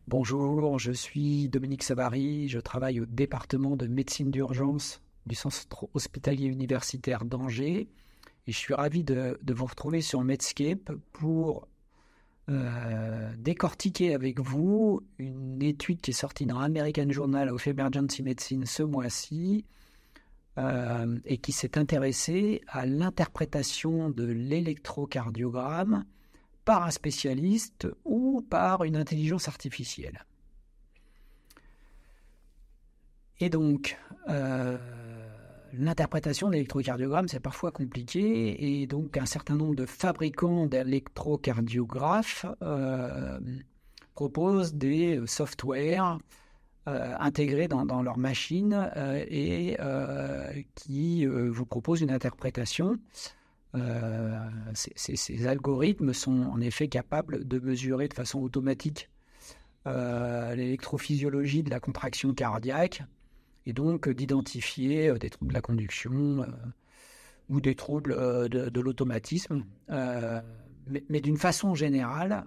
Bonjour, je suis Dominique Savary, je travaille au département de médecine d'urgence du centre hospitalier universitaire d'Angers et je suis ravi de vous retrouver sur Medscape pour décortiquer avec vous une étude qui est sortie dans American Journal of Emergency Medicine ce mois-ci et qui s'est intéressée à l'interprétation de l'électrocardiogramme par un spécialiste ou par une intelligence artificielle. Et donc, l'interprétation de l'électrocardiogramme, c'est parfois compliqué, et donc un certain nombre de fabricants d'électrocardiographes proposent des softwares intégrés dans leur machine et qui vous proposent une interprétation. Ces algorithmes sont en effet capables de mesurer de façon automatique l'électrophysiologie de la contraction cardiaque et donc d'identifier des troubles de la conduction ou des troubles de l'automatisme. Mais d'une façon générale,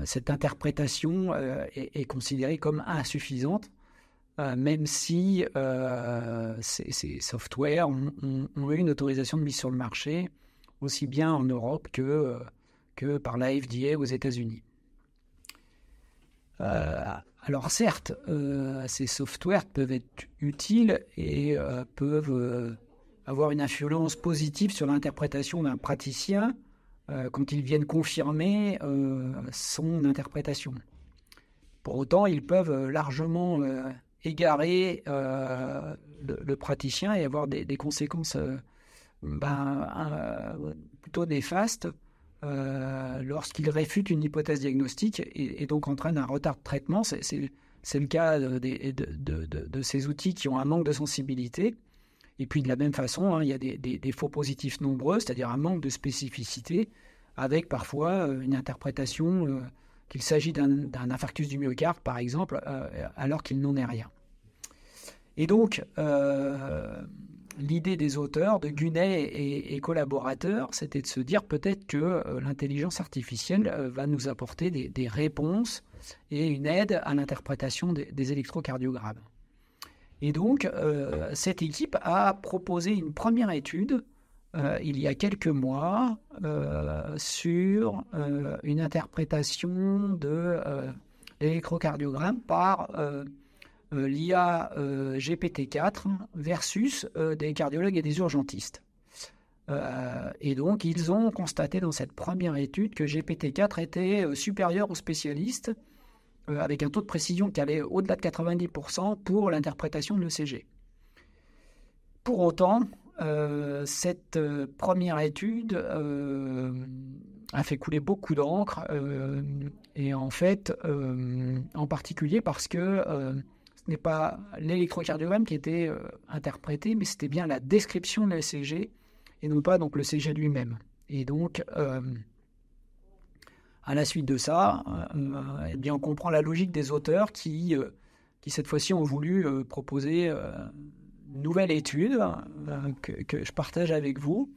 cette interprétation est considérée comme insuffisante, même si ces softwares ont eu une autorisation de mise sur le marché, aussi bien en Europe que par la FDA aux États-Unis. Alors certes, ces softwares peuvent être utiles et peuvent avoir une influence positive sur l'interprétation d'un praticien quand ils viennent confirmer son interprétation. Pour autant, ils peuvent largement égarer le praticien et avoir des conséquences plutôt néfastes lorsqu'il réfute une hypothèse diagnostique et donc entraîne un retard de traitement. C'est le cas de ces outils qui ont un manque de sensibilité. Et puis de la même façon, il y a des faux positifs nombreux, c'est-à-dire un manque de spécificité, avec parfois une interprétation qu'il s'agit d'un infarctus du myocarde, par exemple, alors qu'il n'en est rien. Et donc, l'idée des auteurs, de Gunay et collaborateurs, c'était de se dire peut-être que l'intelligence artificielle va nous apporter des réponses et une aide à l'interprétation des électrocardiogrammes. Et donc, cette équipe a proposé une première étude il y a quelques mois sur une interprétation de l'électrocardiogramme par l'IA GPT-4 versus des cardiologues et des urgentistes. Et donc, ils ont constaté dans cette première étude que GPT-4 était supérieur aux spécialistes avec un taux de précision qui allait au-delà de 90% pour l'interprétation de l'ECG. Pour autant, cette première étude a fait couler beaucoup d'encre et en fait, en particulier parce que ce n'est pas l'électrocardiogramme qui était interprété, mais c'était bien la description de l'ECG et non pas donc l'ECG lui-même. Et donc, à la suite de ça, eh bien, on comprend la logique des auteurs qui cette fois-ci ont voulu proposer une nouvelle étude que je partage avec vous.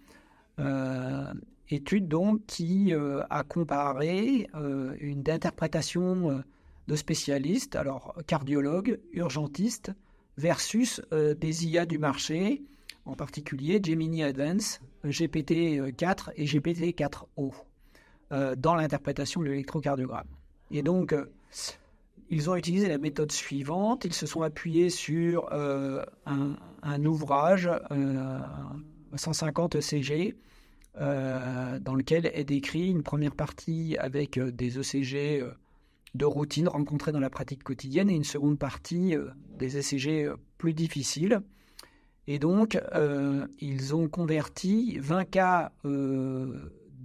Étude donc qui a comparé une interprétation de spécialistes, alors cardiologues, urgentistes, versus des IA du marché, en particulier Gemini Advance, GPT-4 et GPT-4o. Dans l'interprétation de l'électrocardiogramme. Et donc, ils ont utilisé la méthode suivante. Ils se sont appuyés sur un ouvrage, 150 ECG, dans lequel est décrit une première partie avec des ECG de routine rencontrés dans la pratique quotidienne et une seconde partie des ECG plus difficiles. Et donc, ils ont converti 20 cas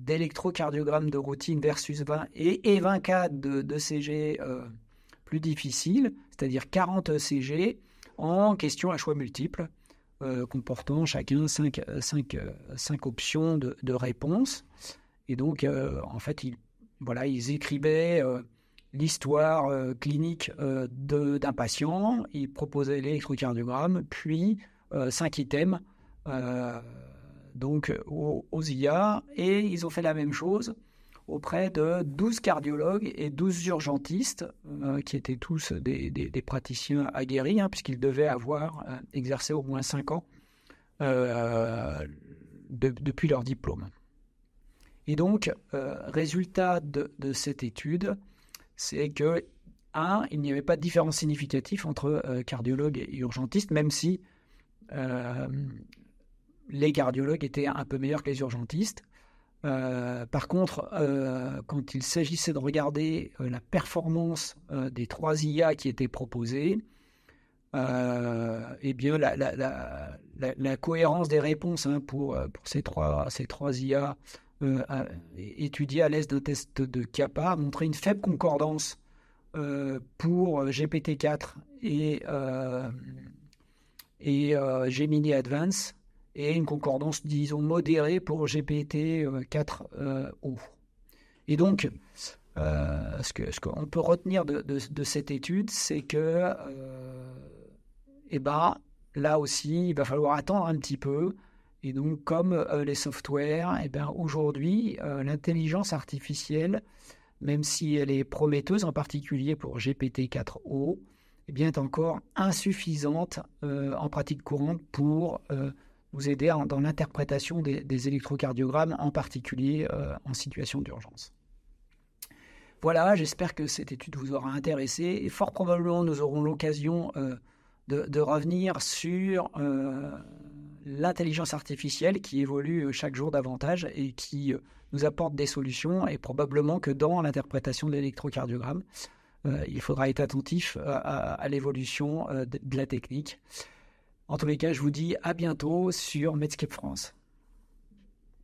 d'électrocardiogramme de routine versus 20 et 20 cas de CG plus difficiles, c'est-à-dire 40 ECG en questions à choix multiples, comportant chacun 5 options de réponse. Et donc, en fait, ils écrivaient l'histoire clinique d'un patient, ils proposaient l'électrocardiogramme, puis 5 items donc aux IA, et ils ont fait la même chose auprès de 12 cardiologues et 12 urgentistes, qui étaient tous des praticiens aguerris, puisqu'ils devaient avoir exercé au moins 5 ans depuis leur diplôme. Et donc, résultat de cette étude, c'est que, il n'y avait pas de différence significative entre cardiologues et urgentistes, même si les cardiologues étaient un peu meilleurs que les urgentistes. Par contre, quand il s'agissait de regarder la performance des 3 IA qui étaient proposées, eh bien la cohérence des réponses pour ces trois IA étudiées à l'aide d'un test de CAPA a montré une faible concordance pour GPT-4 et Gemini Advance, et une concordance, disons, modérée pour GPT-4O. Et donc, ce qu'on peut retenir de cette étude, c'est que là aussi, il va falloir attendre un petit peu. Et donc, comme les softwares, aujourd'hui, l'intelligence artificielle, même si elle est prometteuse, en particulier pour GPT-4O, est encore insuffisante en pratique courante pour nous aider dans l'interprétation des électrocardiogrammes, en particulier en situation d'urgence. Voilà, j'espère que cette étude vous aura intéressé. Et fort probablement, nous aurons l'occasion de revenir sur l'intelligence artificielle qui évolue chaque jour davantage et qui nous apporte des solutions. Et probablement que dans l'interprétation de l'électrocardiogramme, il faudra être attentif à l'évolution de la technique. En tous les cas, je vous dis à bientôt sur Medscape France.